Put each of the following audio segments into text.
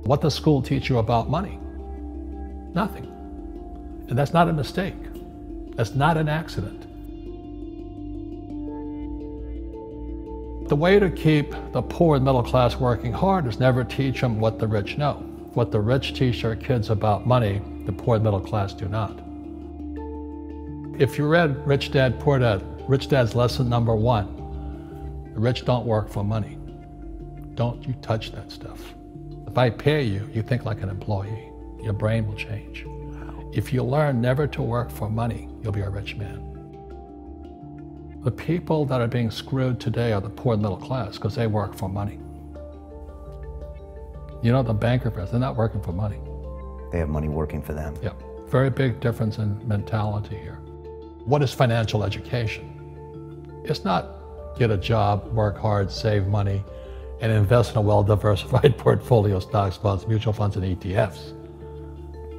What does school teach you about money? Nothing. And that's not a mistake. That's not an accident. The way to keep the poor and middle class working hard is never teach them what the rich know. What the rich teach their kids about money, the poor and middle class do not. If you read Rich Dad, Poor Dad, Rich Dad's lesson number 1, the rich don't work for money. Don't you touch that stuff. If I pay you, you think like an employee. Your brain will change. If you learn never to work for money, you'll be a rich man. The people that are being screwed today are the poor and middle class because they work for money. You know, the banker friends, they're not working for money. They have money working for them. Yeah, very big difference in mentality here. What is financial education? It's not get a job, work hard, save money, and invest in a well-diversified portfolio of stocks, bonds, mutual funds, and ETFs.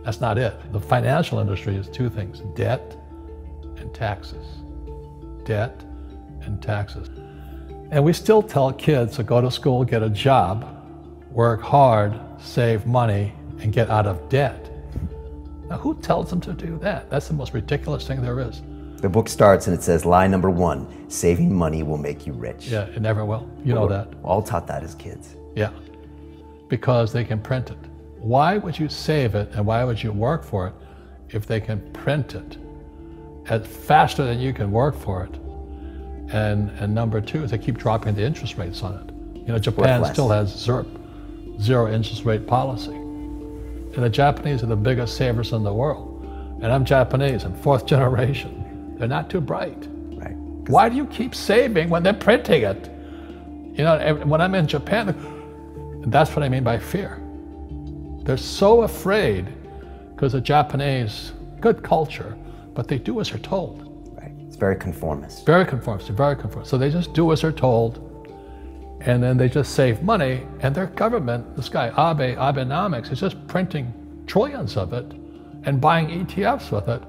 That's not it. The financial industry is 2 things, debt and taxes. Debt and taxes. And we still tell kids to go to school, get a job, work hard, save money, and get out of debt. Now, who tells them to do that? That's the most ridiculous thing there is. The book starts and it says, lie number 1, saving money will make you rich. Yeah, it never will. You know that. We're all taught that as kids. Yeah, because they can print it. Why would you save it and why would you work for it if they can print it faster than you can work for it? And number 2 is they keep dropping the interest rates on it. You know, Japan still has zero interest rate policy. And the Japanese are the biggest savers in the world. And I'm Japanese, I'm 4th generation. They're not too bright. Right. Why do you keep saving when they're printing it? You know, when I'm in Japan, and that's what I mean by fear. They're so afraid because the Japanese, good culture, but they do as they're told. Right. It's very conformist. Very conformist, very conformist. So they just do as they're told, and then they just save money, and their government, this guy Abenomics, is just printing trillions of it and buying ETFs with it,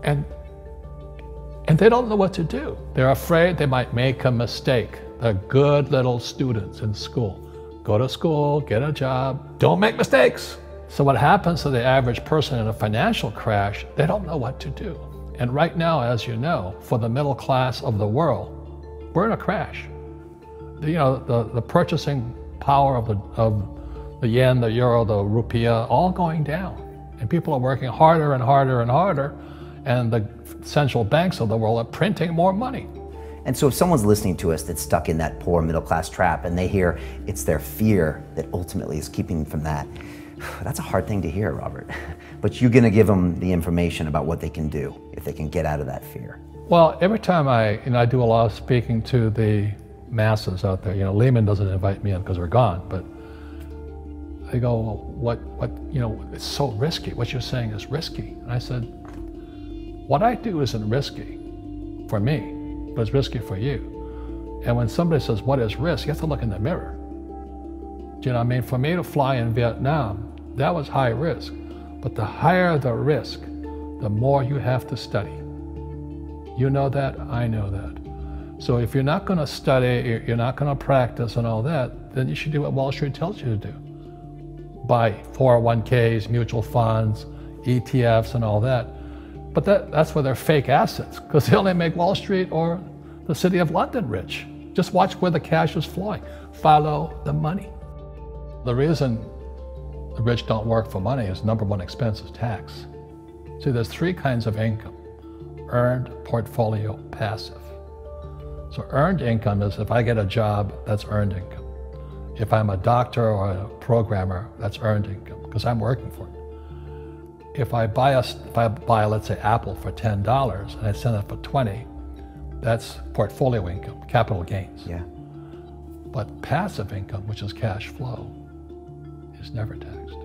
and they don't know what to do. They're afraid they might make a mistake. They're good little students in school. Go to school, get a job, don't make mistakes. So what happens to the average person in a financial crash, they don't know what to do. And right now, as you know, for the middle class of the world, we're in a crash. You know, the purchasing power of the yen, the euro, the rupiah, all going down. And people are working harder and harder and harder, and the central banks of the world are printing more money. And so if someone's listening to us that's stuck in that poor middle class trap and they hear it's their fear that ultimately is keeping them from that, that's a hard thing to hear, Robert. But you're going to give them the information about what they can do if they can get out of that fear. Well, every time I do a lot of speaking to the masses out there, you know, Lehman doesn't invite me in because we're gone, but they go, well, you know, it's so risky. What you're saying is risky. And I said, what I do isn't risky for me, but it's risky for you. And when somebody says, what is risk? You have to look in the mirror. Do you know what I mean? For me to fly in Vietnam, that was high risk. But the higher the risk, the more you have to study. You know that, I know that. So if you're not going to study, you're not going to practice and all that, then you should do what Wall Street tells you to do. Buy 401ks, mutual funds, ETFs and all that. But that's where they're fake assets, because they only make Wall Street or the city of London rich. Just watch where the cash is flowing. Follow the money. The reason the rich don't work for money is number 1 expense is tax. See, there's 3 kinds of income: earned, portfolio, passive. So earned income is if I get a job, that's earned income. If I'm a doctor or a programmer, that's earned income, because I'm working for it. If I buy, let's say, Apple for $10 and I sell it for $20, that's portfolio income, capital gains. Yeah. But passive income, which is cash flow, is never taxed.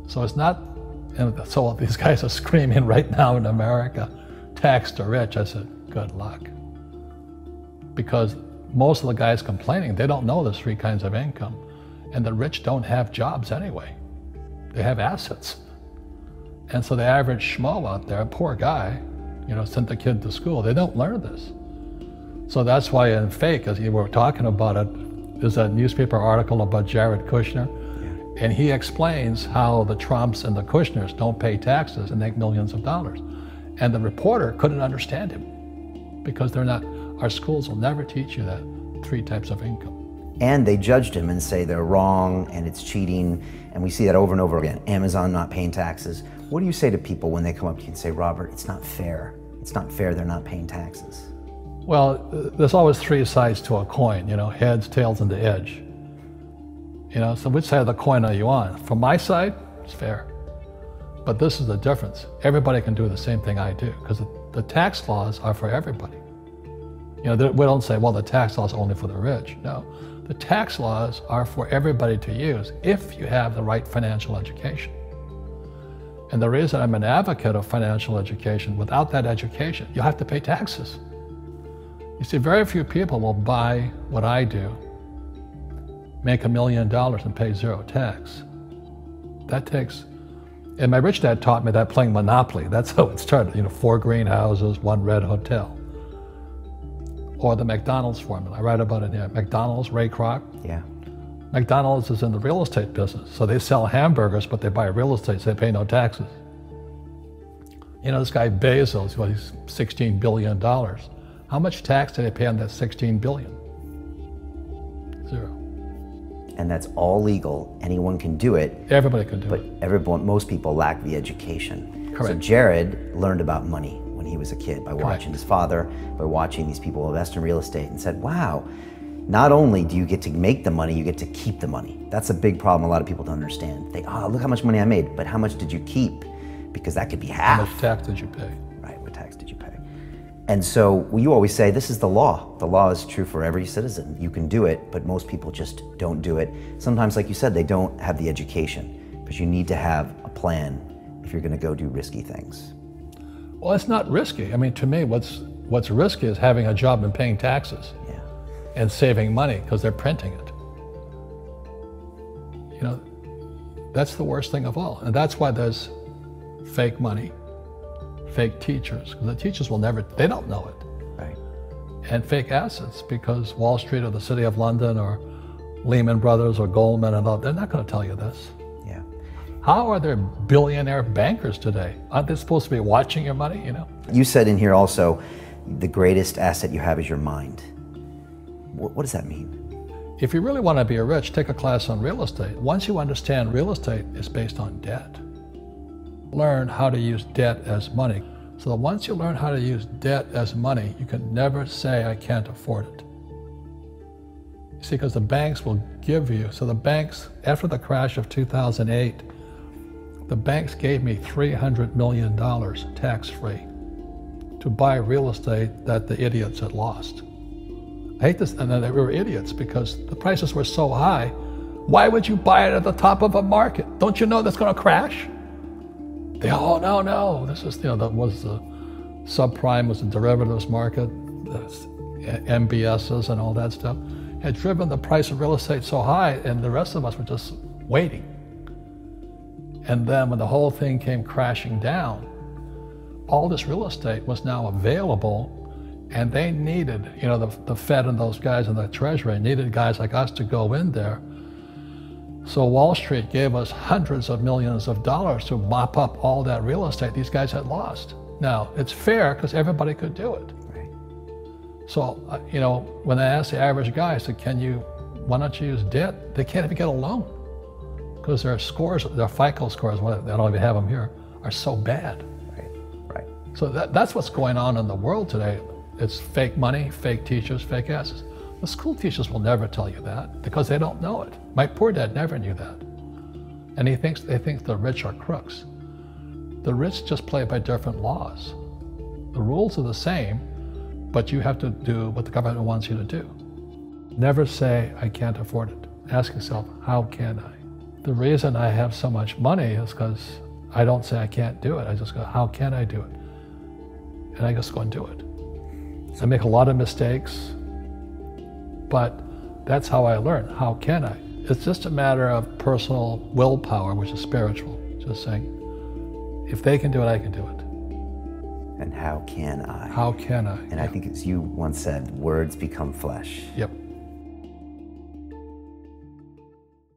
So it's not, and so these guys are screaming right now in America, tax the rich. I said, good luck. Because most of the guys complaining, they don't know there's 3 kinds of income. And the rich don't have jobs anyway. They have assets. And so the average schmo out there, a poor guy, you know, sent the kid to school, they don't learn this. So that's why in fake, as you were talking about it, there's a newspaper article about Jared Kushner. And he explains how the Trumps and the Kushners don't pay taxes and make millions of dollars. And the reporter couldn't understand him because they're not, our schools will never teach you that 3 types of income. And they judged him and say they're wrong and it's cheating. And we see that over and over again. Amazon not paying taxes. What do you say to people when they come up to you and say, Robert, it's not fair. It's not fair they're not paying taxes. Well, there's always 3 sides to a coin, you know, heads, tails, and the edge. You know, so which side of the coin are you on? From my side, it's fair. But this is the difference. Everybody can do the same thing I do because the tax laws are for everybody. You know, we don't say, well, the tax laws are only for the rich. No, the tax laws are for everybody to use if you have the right financial education. And the reason I'm an advocate of financial education, without that education, you have to pay taxes. You see, very few people will buy what I do, make $1 million and pay 0 tax. That takes, and my rich dad taught me that playing Monopoly. That's how it started, you know, 4 greenhouses, 1 red hotel. Or the McDonald's formula, I write about it here. McDonald's, Ray Kroc. Yeah. McDonald's is in the real estate business. So they sell hamburgers, but they buy real estate, so they pay no taxes. You know, this guy Bezos, well, he's $16 billion. How much tax did they pay on that $16 billion? 0. And that's all legal. Anyone can do it. Everybody can do it. But most people lack the education. Correct. So Jared learned about money when he was a kid by watching his father, by watching these people invest in real estate, and said, wow, not only do you get to make the money, you get to keep the money. That's a big problem a lot of people don't understand. They, oh, look how much money I made, but how much did you keep? Because that could be half. How much tax did you pay? Right, what tax did you pay? And so you always say, this is the law. The law is true for every citizen. You can do it, but most people just don't do it. Sometimes, like you said, they don't have the education, but you need to have a plan if you're gonna go do risky things. Well, it's not risky. I mean, to me, what's risky is having a job and paying taxes. Yeah. And saving money because they're printing it. You know, that's the worst thing of all. And that's why there's fake money, fake teachers, because the teachers will never, they don't know it. Right. And fake assets, because Wall Street or the City of London or Lehman Brothers or Goldman and all, they're not going to tell you this. Yeah. How are there billionaire bankers today? Aren't they supposed to be watching your money, you know? You said in here also, the greatest asset you have is your mind. What does that mean? If you really want to be rich, take a class on real estate. Once you understand real estate is based on debt, learn how to use debt as money. So that once you learn how to use debt as money, you can never say, I can't afford it. You see, because the banks will give you, so the banks, after the crash of 2008, the banks gave me $300 million tax-free to buy real estate that the idiots had lost. I hate this, and then they were idiots because the prices were so high. Why would you buy it at the top of a market? Don't you know that's going to crash? They, oh, no, this is, you know, that was the subprime was the derivatives market, the MBSs and all that stuff. Had driven the price of real estate so high, and the rest of us were just waiting. And then when the whole thing came crashing down, all this real estate was now available. And they needed, you know, the Fed and those guys in the Treasury needed guys like us to go in there. So Wall Street gave us hundreds of millions of dollars to mop up all that real estate these guys had lost. Now, it's fair because everybody could do it. Right. So, you know, when I asked the average guy, I said, why don't you use debt? They can't even get a loan because their scores, their FICO scores, I don't even have them here, are so bad. Right. So that's what's going on in the world today. It's fake money, fake teachers, fake assets. The school teachers will never tell you that because they don't know it. My poor dad never knew that. And they think the rich are crooks. The rich just play by different laws. The rules are the same, but you have to do what the government wants you to do. Never say, I can't afford it. Ask yourself, how can I? The reason I have so much money is because I don't say I can't do it. I just go, how can I do it? And I just go and do it. I make a lot of mistakes, but that's how I learn. How can I? It's just a matter of personal willpower, which is spiritual. Just saying, if they can do it, I can do it. And how can I? How can I? And I think as you once said, words become flesh. Yep.